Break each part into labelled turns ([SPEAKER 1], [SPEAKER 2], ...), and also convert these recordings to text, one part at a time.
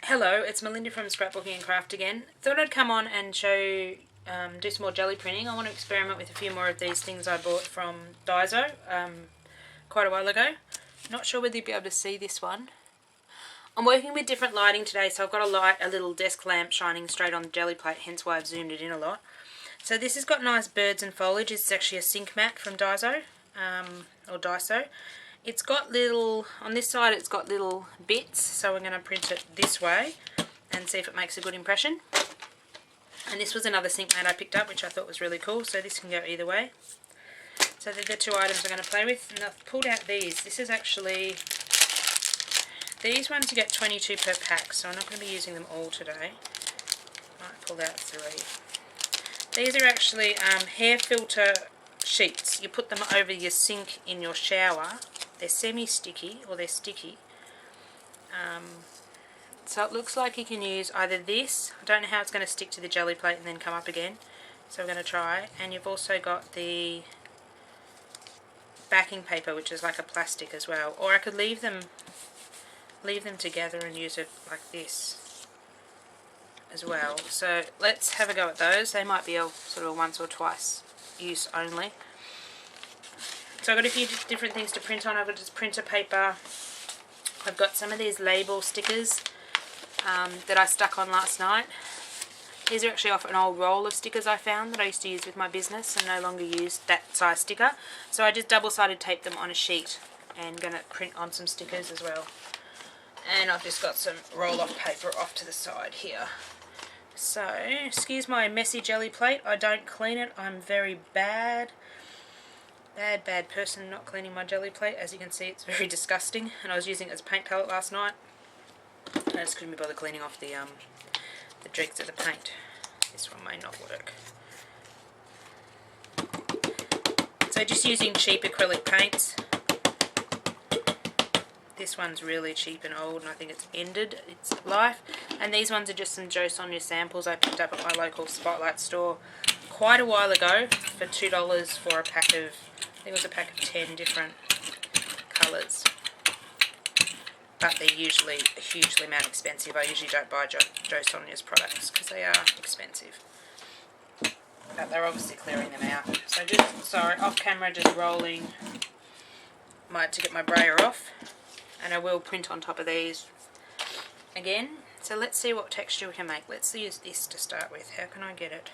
[SPEAKER 1] Hello, it's Melinda from Scrapbooking and Craft again. Thought I'd come on and show, do some more jelly printing. I want to experiment with a few more of these things I bought from Daiso quite a while ago. Not sure whether you'll be able to see this one. I'm working with different lighting today, so I've got a little desk lamp shining straight on the jelly plate, hence why I've zoomed it in a lot. So this has got nice birds and foliage. It's actually a sink mat from Daiso, or Daiso. It's got little, on this side it's got little bits, so we're going to print it this way and see if it makes a good impression. And this was another sink mat I picked up, which I thought was really cool, so this can go either way. So they're the two items I'm going to play with, and I've pulled out these. This is actually, these ones you get 22 per pack, so I'm not going to be using them all today. I might pull out 3. These are actually hair filter sheets. You put them over your sink in your shower. They're semi-sticky, or they're sticky. So it looks like you can use either this. I don't know how it's going to stick to the jelly plate and then come up again, so we're going to try. And you've also got the backing paper, which is like a plastic as well. Or I could leave them together and use it like this as well. So let's have a go at those. They might be a sort of a once or twice use only. So I've got a few different things to print on. I've got this printer paper. I've got some of these label stickers that I stuck on last night. These are actually off an old roll of stickers I found that I used to use with my business and no longer use that size sticker. So I just double-sided taped them on a sheet and going to print on some stickers as well. And I've just got some roll-off paper off to the side here. So, excuse my messy jelly plate. I don't clean it. I'm very bad person not cleaning my jelly plate. As you can see, it's very disgusting, and I was using it as a paint palette last night. I just couldn't be bothered cleaning off the dregs of the paint. This one may not work. So just using cheap acrylic paints. This one's really cheap and old, and I think it's ended its life. And these ones are just some Joe Sonia samples I picked up at my local Spotlight store quite a while ago for $2 for a pack of, I think it was a pack of 10 different colours. But they're usually a hugely amount expensive. I usually don't buy Joe Sonia's products because they are expensive. But they're obviously clearing them out. So just, sorry, off camera, just rolling to get my brayer off. And I will print on top of these again. So let's see what texture we can make. Let's use this to start with. How can I get it?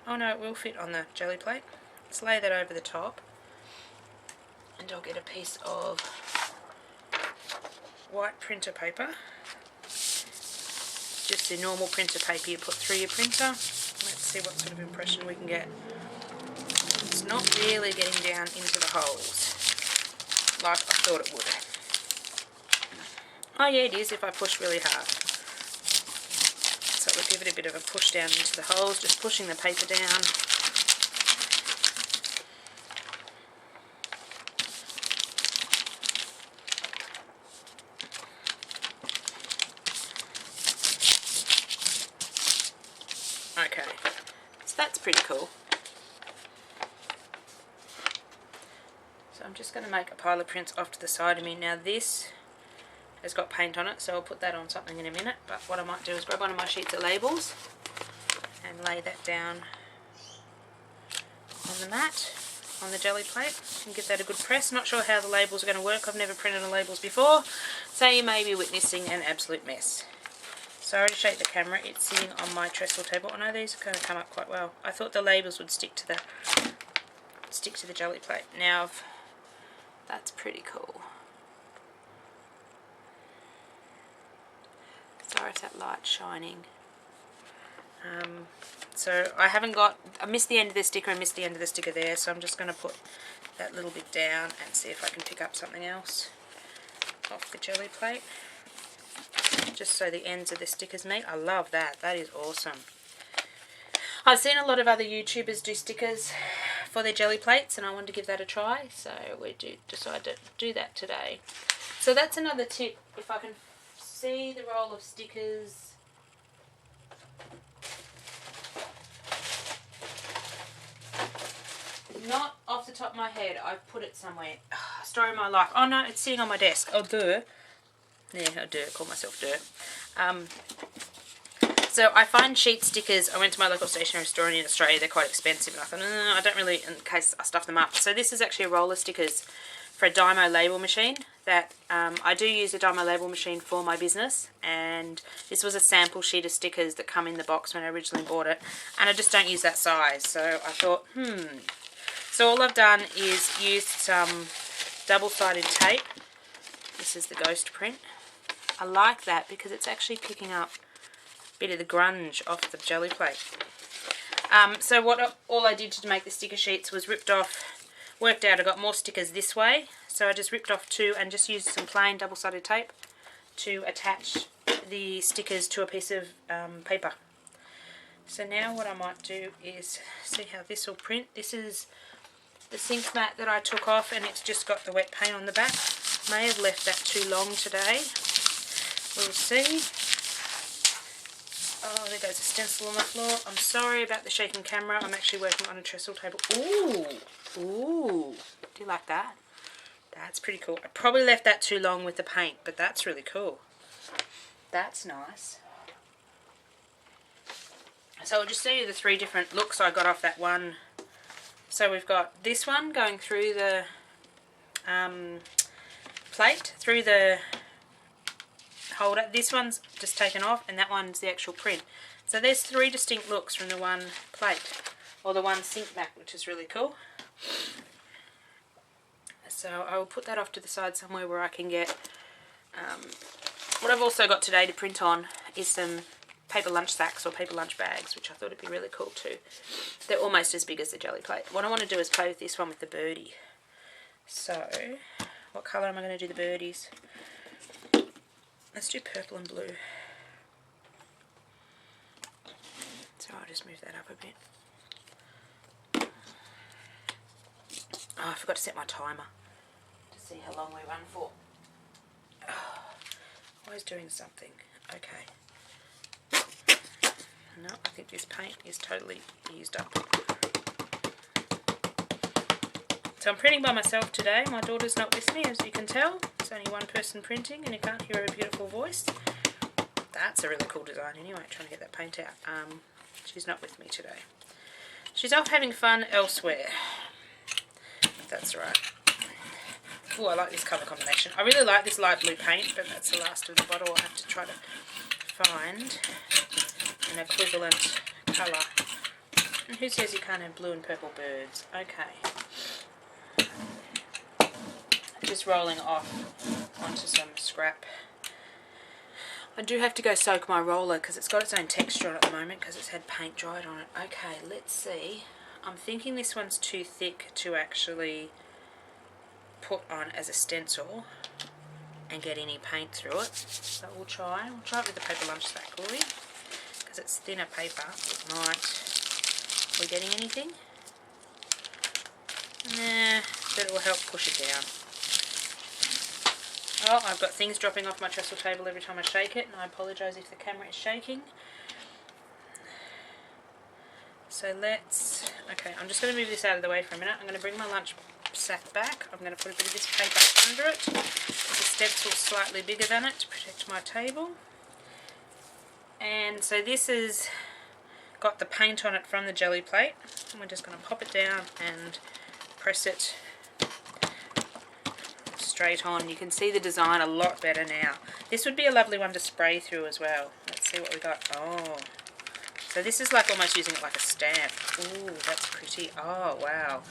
[SPEAKER 1] Oh no, it will fit on the jelly plate. Let's lay that over the top. And I'll get a piece of white printer paper. Just the normal printer paper you put through your printer. Let's see what sort of impression we can get. It's not really getting down into the holes like I thought it would. Oh yeah, it is if I push really hard. So we'll give it a bit of a push down into the holes, just pushing the paper down. Okay, so that's pretty cool. So I'm just going to make a pile of prints off to the side of me. Now this has got paint on it, so I'll put that on something in a minute. But what I might do is grab one of my sheets of labels and lay that down on the mat, on the jelly plate, and give that a good press. Not sure how the labels are going to work. I've never printed on labels before, so you may be witnessing an absolute mess. Sorry to shake the camera, it's sitting on my trestle table. I know these are going to come up quite well. I thought the labels would stick to the jelly plate. Now, that's pretty cool. Sorry if that light's shining. So I missed the end of the sticker and missed the end of the sticker there, so I'm just going to put that little bit down and see if I can pick up something else off the jelly plate. Just so the ends of the stickers meet. I love that. That is awesome. I've seen a lot of other YouTubers do stickers for their jelly plates, and I wanted to give that a try, so we decided to do that today. So that's another tip. If I can see the roll of stickers, not off the top of my head, I've put it somewhere. Story of my life. Oh no, it's sitting on my desk. Oh duh. Yeah, dirt, call myself dirt. So I find sheet stickers, I went to my local stationery store in Australia, they're quite expensive, and I thought, I don't really, in case I stuff them up. So this is actually a roller stickers for a Dymo label machine that I do use a Dymo label machine for my business, and this was a sample sheet of stickers that come in the box when I originally bought it, and I just don't use that size. So I thought, So all I've done is used some double-sided tape. This is the ghost print. I like that because it's actually picking up a bit of the grunge off the Geli Plate. So all I did to make the sticker sheets was worked out I got more stickers this way, so I just ripped off 2 and just used some plain double-sided tape to attach the stickers to a piece of paper. So now what I might do is see how this will print. This is the sink mat that I took off, and it's just got the wet paint on the back. May have left that too long today. We'll see. Oh, there goes a stencil on the floor. I'm sorry about the shaking camera. I'm actually working on a trestle table. Ooh! Ooh! Do you like that? That's pretty cool. I probably left that too long with the paint, but that's really cool. That's nice. So I'll just show you the 3 different looks I got off that one. So we've got this one going through the plate, through the holder. This one's just taken off, and that one's the actual print. So there's 3 distinct looks from the one plate, or the one sink mat, which is really cool. So I will put that off to the side somewhere where I can get... what I've also got today to print on is some paper lunch sacks or paper lunch bags, which I thought would be really cool too. They're almost as big as the Geli Plate. What I want to do is play with this one with the birdie. So, what colour am I going to do the birdies? Let's do purple and blue. So I'll just move that up a bit. Oh, I forgot to set my timer to see how long we run for. Oh, always doing something. Okay. No, I think this paint is totally used up. So I'm printing by myself today. My daughter's not with me, as you can tell. It's only one person printing, and you can't hear her beautiful voice. That's a really cool design anyway, trying to get that paint out. She's not with me today. She's off having fun elsewhere. That's right. Oh, I like this colour combination. I really like this light blue paint, but that's the last of the bottle. I'll have to try to find an equivalent colour. And who says you can't have blue and purple birds? Okay. Just rolling off onto some scrap. I do have to go soak my roller because it's got its own texture on it at the moment because it's had paint dried on it. Okay, let's see. I'm thinking this one's too thick to actually put on as a stencil and get any paint through it. So we'll try it with the paper lunch sack, will we? Because it's thinner paper, it might... Are we getting anything? Nah, but it will help push it down. Oh, I've got things dropping off my trestle table every time I shake it, and I apologise if the camera is shaking. So let's... Okay, I'm just going to move this out of the way for a minute. I'm going to bring my lunch sack back. I'm going to put a bit of this paper under it. There's a stencil slightly bigger than it to protect my table. And so this has got the paint on it from the Geli Plate. And we're just going to pop it down and press it straight on. You can see the design a lot better now. This would be a lovely one to spray through as well. Let's see what we got. Oh, so this is like almost using it like a stamp. Ooh, that's pretty. Oh, wow.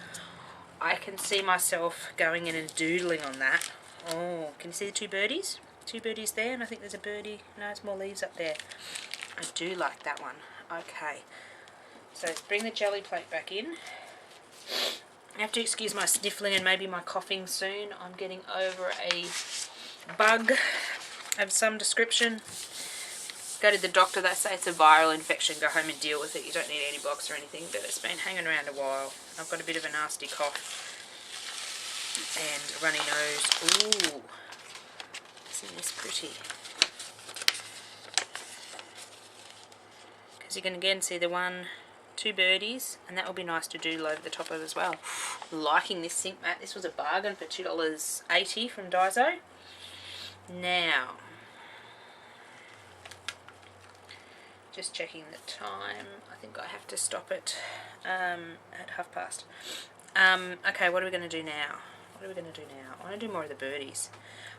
[SPEAKER 1] I can see myself going in and doodling on that. Oh, can you see the 2 birdies? 2 birdies there, and I think there's a birdie. No, there's more leaves up there. I do like that one. Okay. So let's bring the Geli Plate back in. I have to excuse my sniffling and maybe my coughing soon. I'm getting over a bug of some description. Go to the doctor, they say it's a viral infection, go home and deal with it. You don't need antibiotics or anything, but it's been hanging around a while. I've got a bit of a nasty cough and a runny nose. Ooh, isn't this pretty? Because you can again see the 2 birdies, and that will be nice to doodle over the top of as well. Liking this sink mat. This was a bargain for $2.80 from Daiso. Now, Just checking the time. I think I have to stop it at past. Okay, what are we going to do now? I want to do more of the birdies.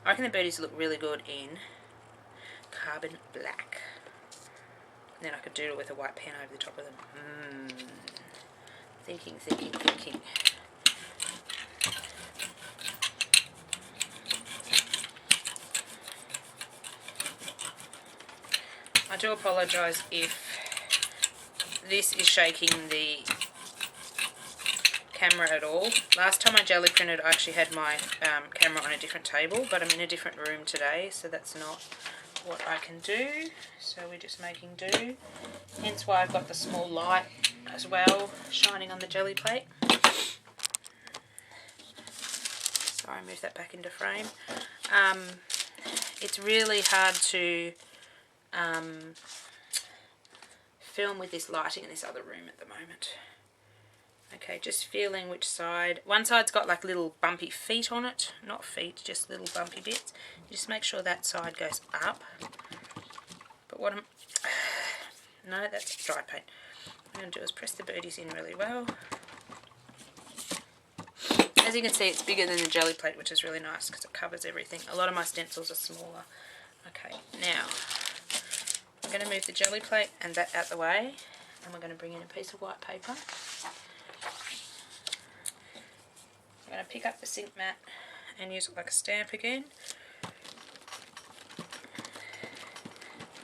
[SPEAKER 1] I reckon the birdies look really good in carbon black. And then I could doodle with a white pen over the top of them. Thinking. I do apologise if this is shaking the camera at all. Last time I jelly printed, I actually had my camera on a different table, but I'm in a different room today, so that's not what I can do. So we're just making do. Hence why I've got the small light as well shining on the Geli plate. Sorry, I moved that back into frame. It's really hard to film with this lighting in this other room at the moment. Okay, just feeling which side. One side's got like little bumpy feet on it. Not feet, just little bumpy bits. You just make sure that side goes up. But what I'm... No, that's dry paint. What I'm going to do is press the birdies in really well. As you can see, it's bigger than the Geli plate, which is really nice because it covers everything. A lot of my stencils are smaller. Okay, now I'm going to move the Geli plate and that out the way, and we're going to bring in a piece of white paper. I'm going to pick up the sink mat and use it like a stamp again.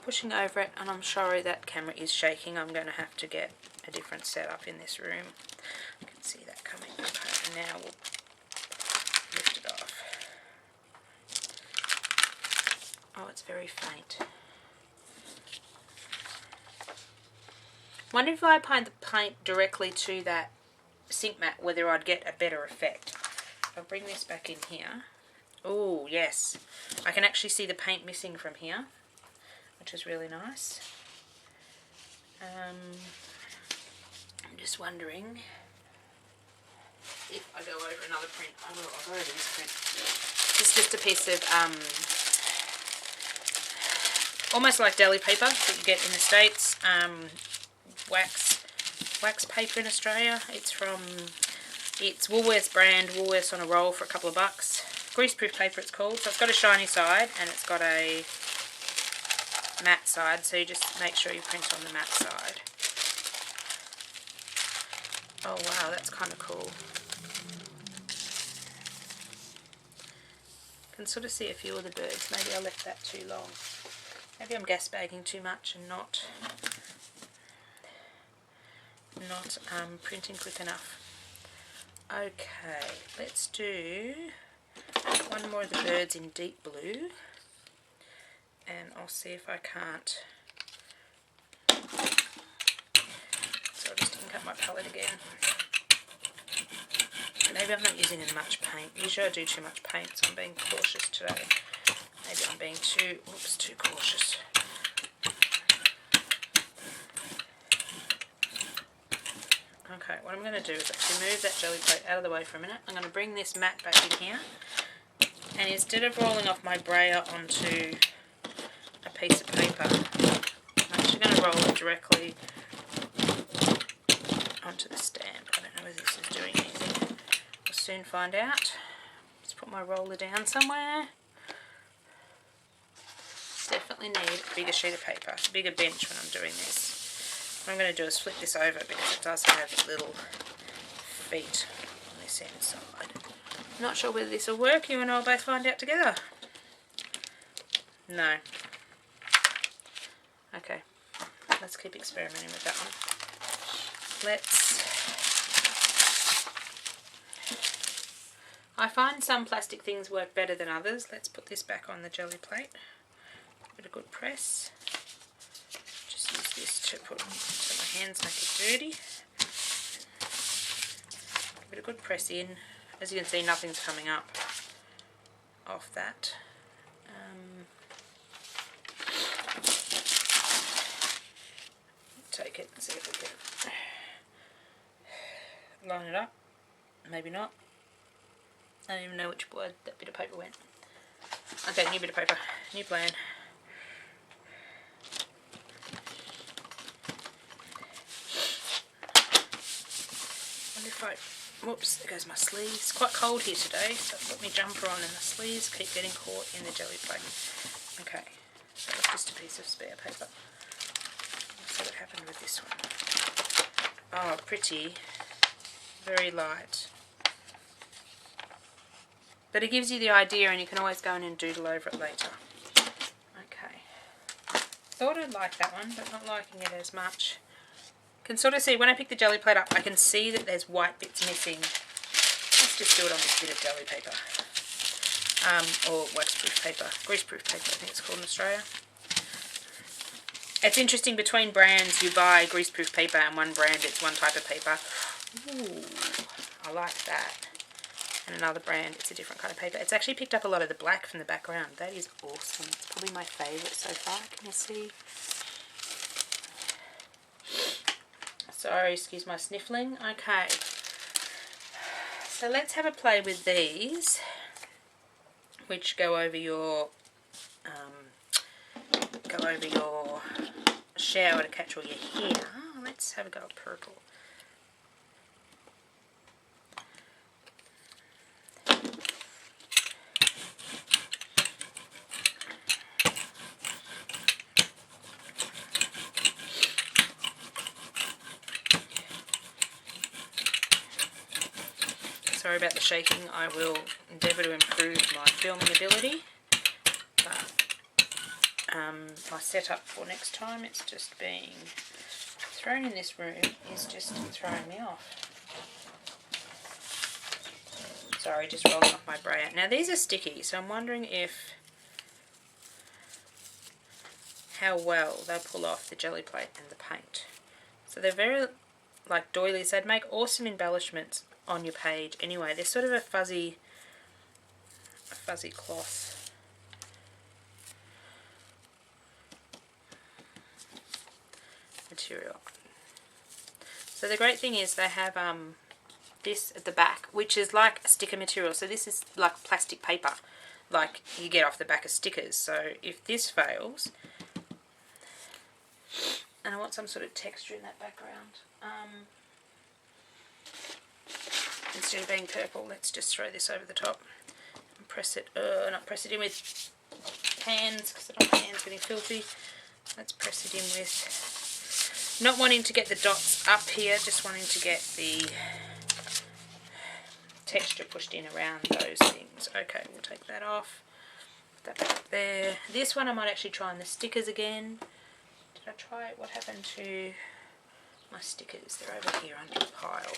[SPEAKER 1] Pushing over it, and I'm sorry that camera is shaking. I'm going to have to get a different setup in this room. You can see that coming. Okay, and now we'll lift it off. Oh, it's very faint. Wonder if I applied the paint directly to that sink mat, whether I'd get a better effect. I'll bring this back in here. Oh, yes. I can actually see the paint missing from here, which is really nice. I'm just wondering if I go over another print. I will. I'll go over this print. It's just a piece of almost like deli paper that you get in the States. Wax paper in Australia. It's Woolworths brand, Woolworths on a roll for a couple of bucks. Greaseproof paper it's called. So it's got a shiny side and it's got a matte side, so you just make sure you print on the matte side. Oh wow, that's kind of cool. I can sort of see a few of the birds. Maybe I left that too long. Maybe I'm gas bagging too much and not printing quick enough. Okay, let's do one more of the birds in deep blue, and I'll see if I can't. So I'll just ink up my palette again. Maybe I'm not using as much paint. Usually I do too much paint, so I'm being cautious today. Maybe I'm being too cautious. Okay, what I'm going to do is actually move that Geli plate out of the way for a minute. I'm going to bring this mat back in here, and instead of rolling off my brayer onto a piece of paper, I'm actually going to roll it directly onto the stand. I don't know whether this is doing anything. We'll soon find out. Let's put my roller down somewhere. Definitely need a bigger sheet of paper, a bigger bench when I'm doing this. What I'm going to do is flip this over because it does have little feet on this inside. I'm not sure whether this will work. You and I will both find out together. No. Okay. Let's keep experimenting with that one. I find some plastic things work better than others. Let's put this back on the Geli plate. Give it a good press. Just use this to put so my hands make it dirty. Give it a good press in. As you can see, nothing's coming up off that. Take it and see if we can line it up. Maybe not. I don't even know which word that bit of paper went. Okay, new bit of paper, new plan. Whoops, there goes my sleeves. It's quite cold here today, so I've got my jumper on and the sleeves keep getting caught in the Geli Plate. Okay, so it's just a piece of spare paper. Let's see what happened with this one. Oh, pretty. Very light. But it gives you the idea and you can always go in and doodle over it later. Okay. Thought I'd like that one, but not liking it as much. Can sort of see, when I pick the Geli Plate up, I can see that there's white bits missing. Let's just do it on this bit of Geli paper. Or waxproof paper. Greaseproof paper, I think it's called in Australia. It's interesting, between brands you buy greaseproof paper and one brand it's one type of paper. Ooh, I like that. And another brand it's a different kind of paper. It's actually picked up a lot of the black from the background. That is awesome. It's probably my favourite so far. Can you see? Sorry, excuse my sniffling. Okay. So let's have a play with these, which go over your shower to catch all your hair. Oh, let's have a go at purple. Sorry about the shaking. I will endeavour to improve my filming ability. But my setup for next time, it's just being thrown in this room, is just throwing me off. Sorry, just rolling off my brayer. Now these are sticky, so I'm wondering how well they'll pull off the Geli Plate and the paint. So they're very like doilies. They'd make awesome embellishments on your page anyway. They're sort of a fuzzy cloth. Material. So the great thing is they have this at the back, which is like a sticker material. So this is like plastic paper, like you get off the back of stickers. So if this fails, and I want some sort of texture in that background, instead of being purple, let's just throw this over the top and press it, not press it in with hands because I don't want my hands getting filthy. Let's press it in with, not wanting to get the dots up here, just wanting to get the texture pushed in around those things. Okay, we'll take that off, put that back up there. This one I might actually try on the stickers again. Did I try it? What happened to my stickers? They're over here under the pile.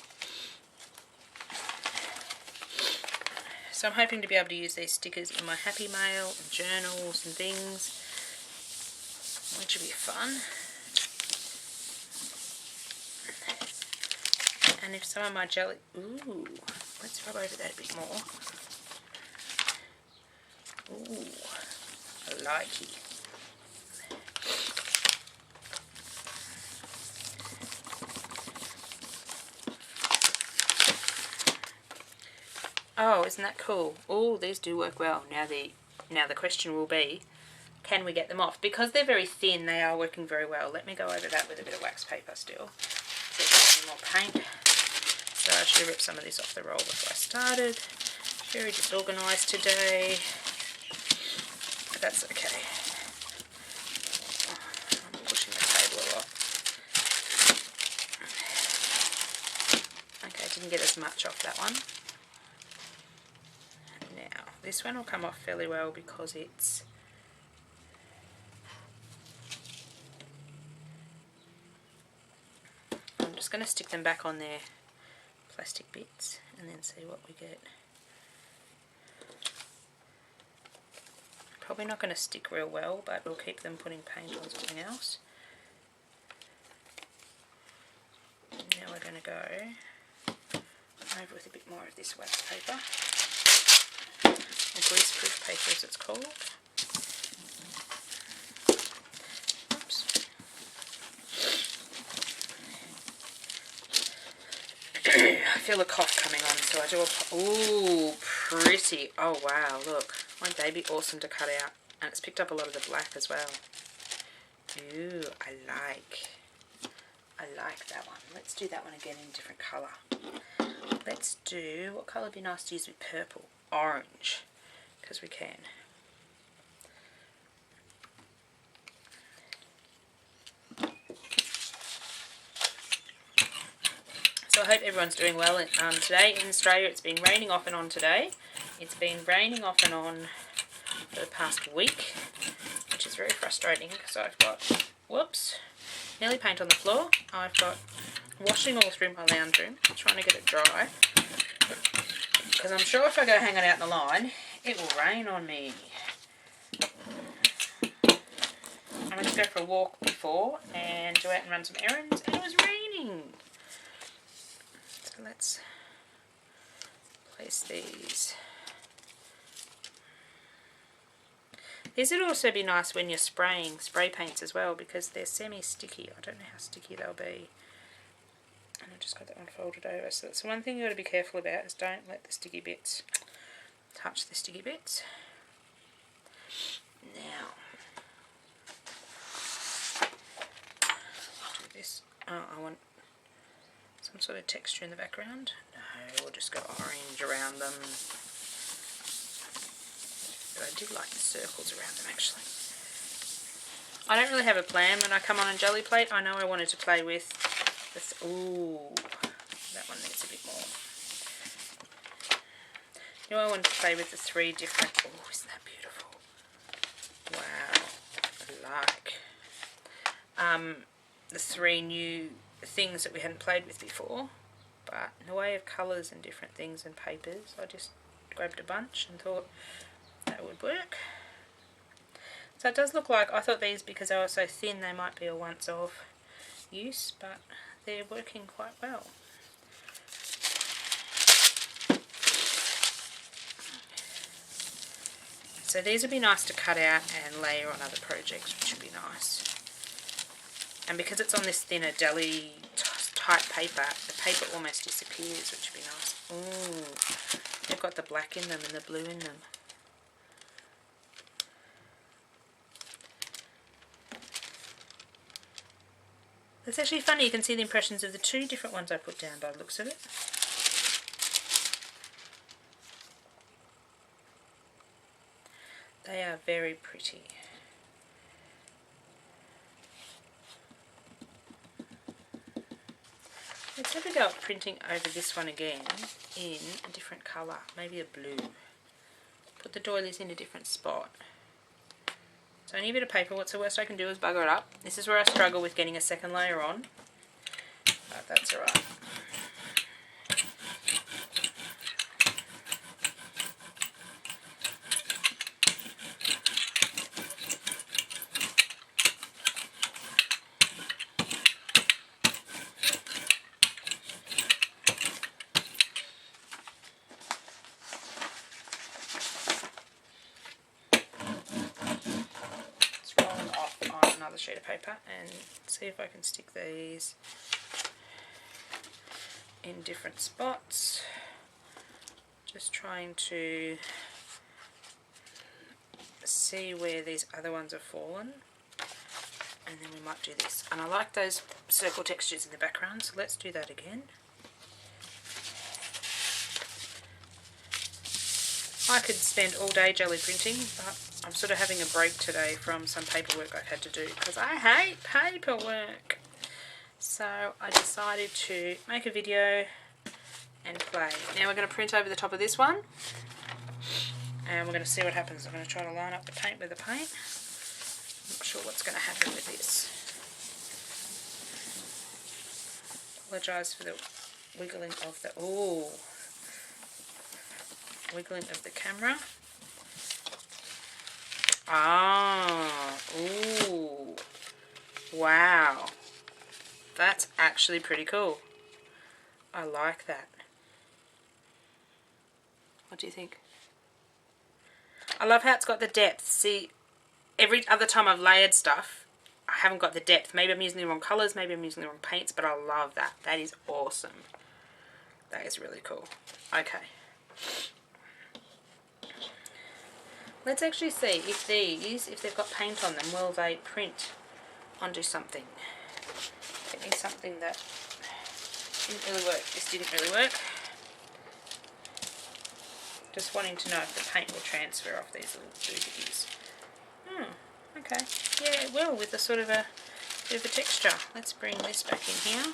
[SPEAKER 1] So I'm hoping to be able to use these stickers in my Happy Mail and journals and things, which will be fun. And if some of my jelly, ooh, let's rub over that a bit more. Ooh, I like it. Oh, isn't that cool? Oh, these do work well. Now the question will be, can we get them off? Because they're very thin, they are working very well. Let me go over that with a bit of wax paper still. See if there's any more paint. So I should have ripped some of this off the roll before I started. Very disorganised today, but that's okay. I'm pushing the table a lot. Okay, didn't get as much off that one. Now, this one will come off fairly well because it's I'm just going to stick them back on their plastic bits and then see what we get. Probably not going to stick real well, but we'll keep them putting paint on something else. Now we're going to go over with a bit more of this wax paper, or greaseproof paper as it's called. Oops. I feel a cough coming on, so I do a... Ooh, pretty. Oh wow, look. Won't they be awesome to cut out? And it's picked up a lot of the black as well. Ooh, I like that one. Let's do that one again in a different colour. let's do, what colour would be nice to use with purple? Orange, because we can. So I hope everyone's doing well. Today in Australia it's been raining off and on today. It's been raining off and on for the past week, which is very frustrating because I've got, whoops, nearly paint on the floor. I've got washing all through my lounge room, trying to get it dry. Because I'm sure if I go hanging out in the line, it will rain on me. I went to go for a walk before and go out and run some errands, and it was raining. So let's place these. These would also be nice when you're spraying spray paints as well, because they're semi-sticky. I don't know how sticky they'll be. And I've just got that one folded over. So that's one thing you've got to be careful about, is don't let the sticky bits touch the sticky bits. Now, I'll do this. Oh, I want some sort of texture in the background. No, we'll just go orange around them. But I do like the circles around them actually. I don't really have a plan when I come on a Geli Plate. I know I wanted to play with this. Ooh, that one needs a bit more. You know, I wanted to play with the 3 different. Oh, isn't that beautiful? Wow, I like the 3 new things that we hadn't played with before. But in the way of colours and different things and papers, I just grabbed a bunch and thought that would work. So it does look like, I thought these, because they were so thin, they might be a once off use, but they're working quite well. So these would be nice to cut out and layer on other projects, which would be nice. And because it's on this thinner deli type paper, the paper almost disappears, which would be nice. Ooh, they've got the black in them and the blue in them. It's actually funny, you can see the impressions of the 2 different ones I put down by the looks of it. They are very pretty. Let's have a go at printing over this one again in a different colour, maybe a blue. Put the doilies in a different spot. It's only a bit of paper. What's the worst I can do is bugger it up. This is where I struggle with getting a second layer on, but that's alright. Sheet of paper and see if I can stick these in different spots. Just trying to see where these other ones have fallen, and then we might do this. And I like those circle textures in the background, so let's do that again. I could spend all day Geli printing, but I'm sort of having a break today from some paperwork I had to do because I hate paperwork. So I decided to make a video and play. Now we're going to print over the top of this one, and we're going to see what happens. I'm going to try to line up the paint with the paint. I'm not sure what's going to happen with this. Apologise for the wiggling of the wiggling of the camera. Ah, ooh, wow, that's actually pretty cool. I like that. What do you think? I love how it's got the depth. See, every other time I've layered stuff, I haven't got the depth. Maybe I'm using the wrong colours, maybe I'm using the wrong paints, but I love that. That is awesome. That is really cool. Okay. Let's actually see if these, if they've got paint on them, will they print onto something. Get me something that didn't really work. This didn't really work. Just wanting to know if the paint will transfer off these little doohickeys. Okay. Yeah, it will, with a sort of a bit of a texture. Let's bring this back in here.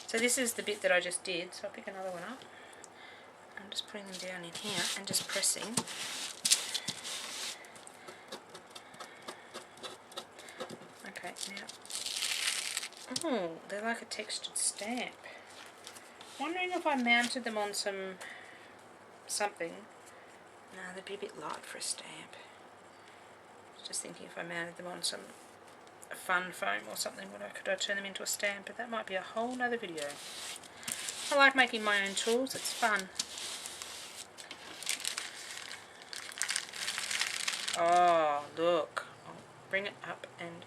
[SPEAKER 1] So this is the bit that I just did, so I'll pick another one up. I'm just putting them down in here and just pressing. Okay, now, oh, they're like a textured stamp. Wondering if I mounted them on something. No, they'd be a bit light for a stamp. Just thinking if I mounted them on some fun foam or something, could I turn them into a stamp? But that might be a whole nother video. I like making my own tools, it's fun. Oh, look. I'll bring it up and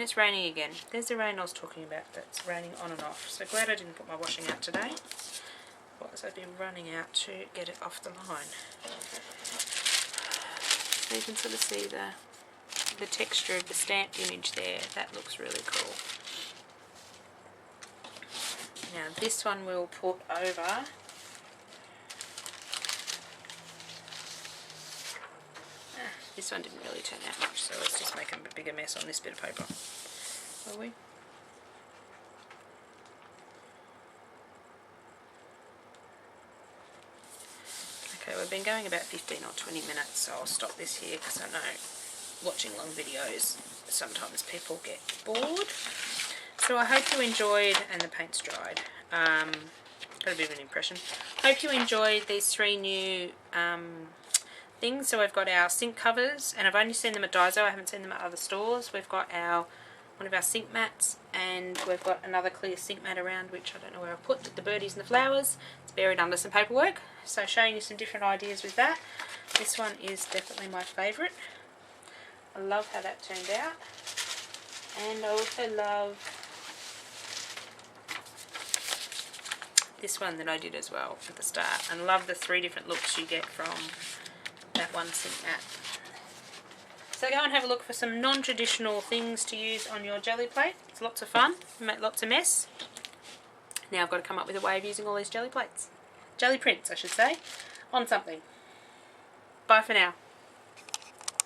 [SPEAKER 1] it's raining again. There's the rain I was talking about that's raining on and off. So glad I didn't put my washing out today. Otherwise I'd be running out to get it off the line. So you can sort of see the texture of the stamped image there. That looks really cool. Now this one we'll put over. This one didn't really turn out much, so let's just make a bigger mess on this bit of paper. Will we? Okay, we've been going about 15 or 20 minutes, so I'll stop this here because I know watching long videos sometimes people get bored. So I hope you enjoyed, and the paint's dried. Got a bit of an impression. Hope you enjoyed these 3 new things. So we've got our sink covers, and I've only seen them at Daiso, I haven't seen them at other stores. We've got one of our sink mats, and we've got another clear sink mat around, which I don't know where I've put the birdies and the flowers. It's buried under some paperwork. So showing you some different ideas with that. This one is definitely my favourite. I love how that turned out, and I also love this one that I did as well at the start, and love the 3 different looks you get from that one sink mat. So go and have a look for some non-traditional things to use on your Geli plate. It's lots of fun, make lots of mess. Now I've got to come up with a way of using all these Geli plates. Geli prints, I should say, on something. Bye for now.